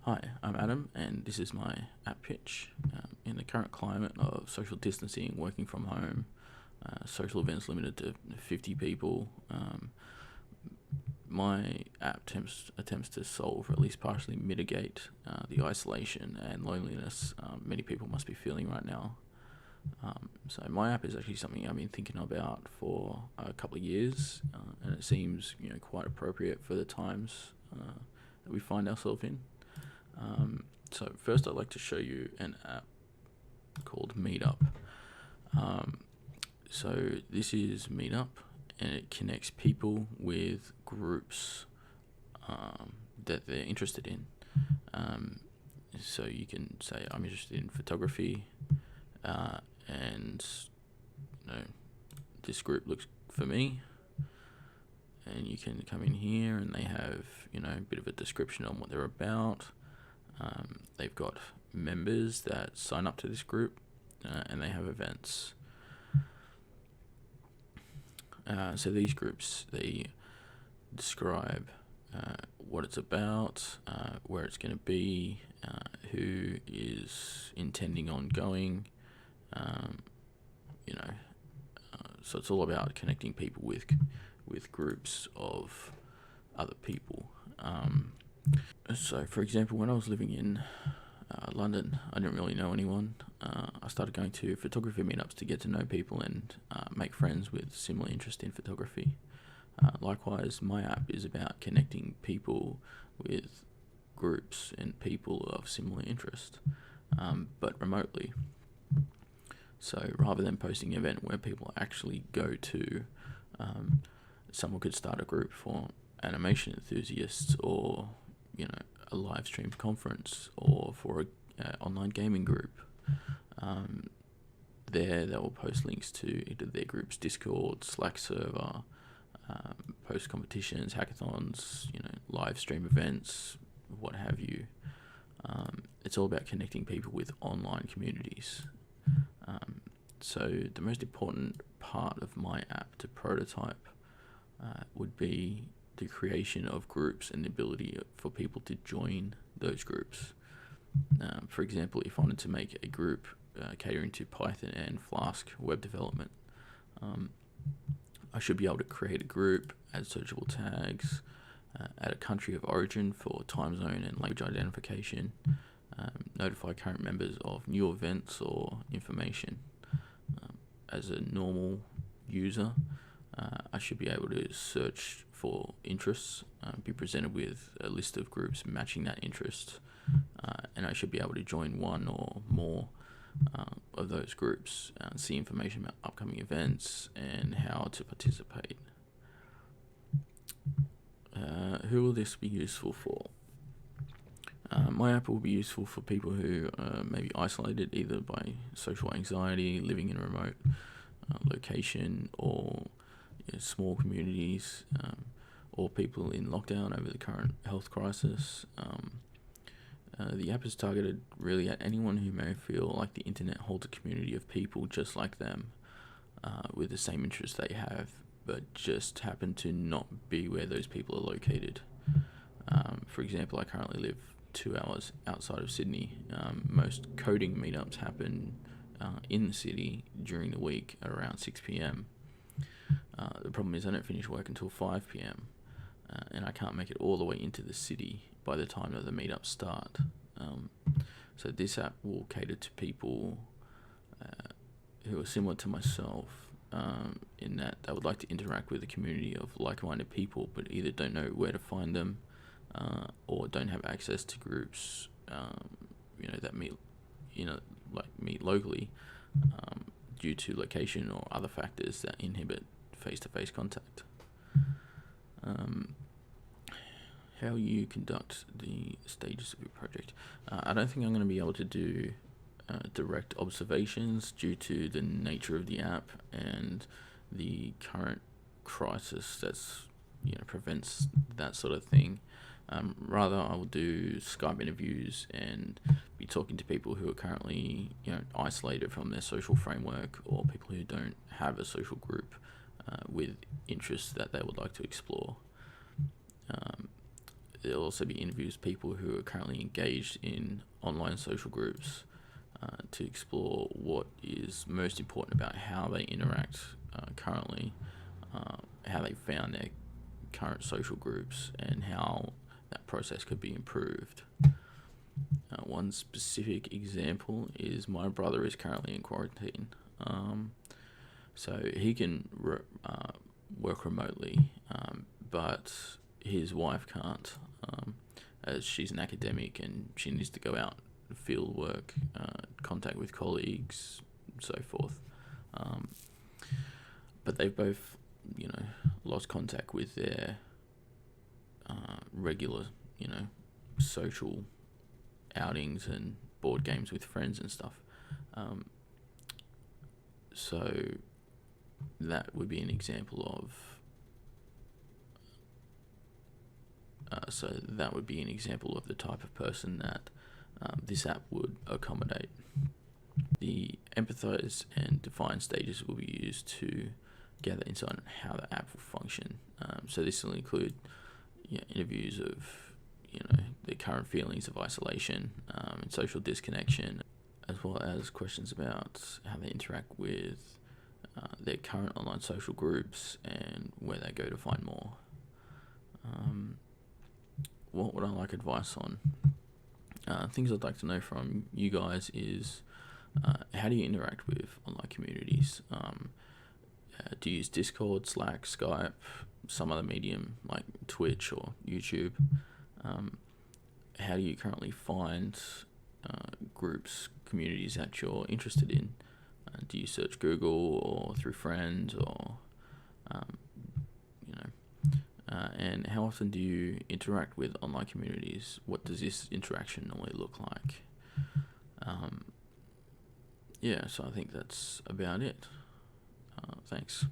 Hi, I'm Adam, and this is my app pitch. In the current climate of social distancing, working from home, social events limited to 50 people, my app attempts to solve or at least partially mitigate the isolation and loneliness many people must be feeling right now. So my app is actually something I've been thinking about for a couple of years, and it seems quite appropriate for the times that we find ourselves in. So first I'd like to show you an app called Meetup. So this is Meetup, and it connects people with groups that they're interested in. So you can say, I'm interested in photography, and this group looks for me. And you can come in here and they have a bit of a description on what they're about. They've got members that sign up to this group, and they have events. So these groups, they describe what it's about, where it's going to be, who is intending on going. So it's all about connecting people with groups of other people. So, for example, when I was living in London, I didn't really know anyone. I started going to photography meetups to get to know people and make friends with similar interest in photography. Likewise, my app is about connecting people with groups and people of similar interest, but remotely. So rather than posting an event where people actually go to, someone could start a group for animation enthusiasts, or a live streamed conference, or for a online gaming group. They will post links to either their group's Discord, Slack server, post competitions, hackathons, live stream events, what have you. It's all about connecting people with online communities. So the most important part of my app to prototype would be the creation of groups and the ability for people to join those groups. For example, if I wanted to make a group catering to Python and Flask web development, I should be able to create a group, add searchable tags, add a country of origin for time zone and language identification, notify current members of new events or information. As a normal user, I should be able to search for interests, be presented with a list of groups matching that interest, and I should be able to join one or more of those groups, see information about upcoming events and how to participate. Who will this be useful for? My app will be useful for people who may be isolated either by social anxiety, living in a remote location, or small communities, or people in lockdown over the current health crisis. The app is targeted really at anyone who may feel like the internet holds a community of people just like them, with the same interests they have, but just happen to not be where those people are located. For example, I currently live 2 hours outside of Sydney. Most coding meetups happen in the city during the week at around 6 p.m. The problem is I don't finish work until 5 p.m. And I can't make it all the way into the city by the time that the meetups start. So this app will cater to people who are similar to myself, in that they would like to interact with a community of like-minded people, but either don't know where to find them, or don't have access to groups that meet locally, due to location or other factors that inhibit face-to-face contact. How you conduct the stages of your project. I don't think I'm going to be able to do direct observations due to the nature of the app and the current crisis that's prevents that sort of thing. Rather, I will do Skype interviews and be talking to people who are currently isolated from their social framework, or people who don't have a social group with interests that they would like to explore. there'll also be interviews with people who are currently engaged in online social groups to explore what is most important about how they interact currently, how they found their current social groups, and how that process could be improved. One specific example is my brother is currently in quarantine, so he can work remotely, but his wife can't, as she's an academic and she needs to go out, field work, contact with colleagues, so forth. But they've both, lost contact with their regular, social outings and board games with friends and stuff. So that would be an example of the type of person that this app would accommodate. The empathize and define stages will be used to gather insight on how the app will function. So this will include interviews of their current feelings of isolation and social disconnection, as well as questions about how they interact with their current online social groups and where they go to find more. What would I like advice on? Things I'd like to know from you guys is how do you interact with online communities? Do you use Discord, Slack, Skype, some other medium like Twitch or YouTube? How do you currently find groups, communities that you're interested in? Do you search Google or through friends, or and how often do you interact with online communities? What does this interaction normally look like? So I think that's about it. Thanks.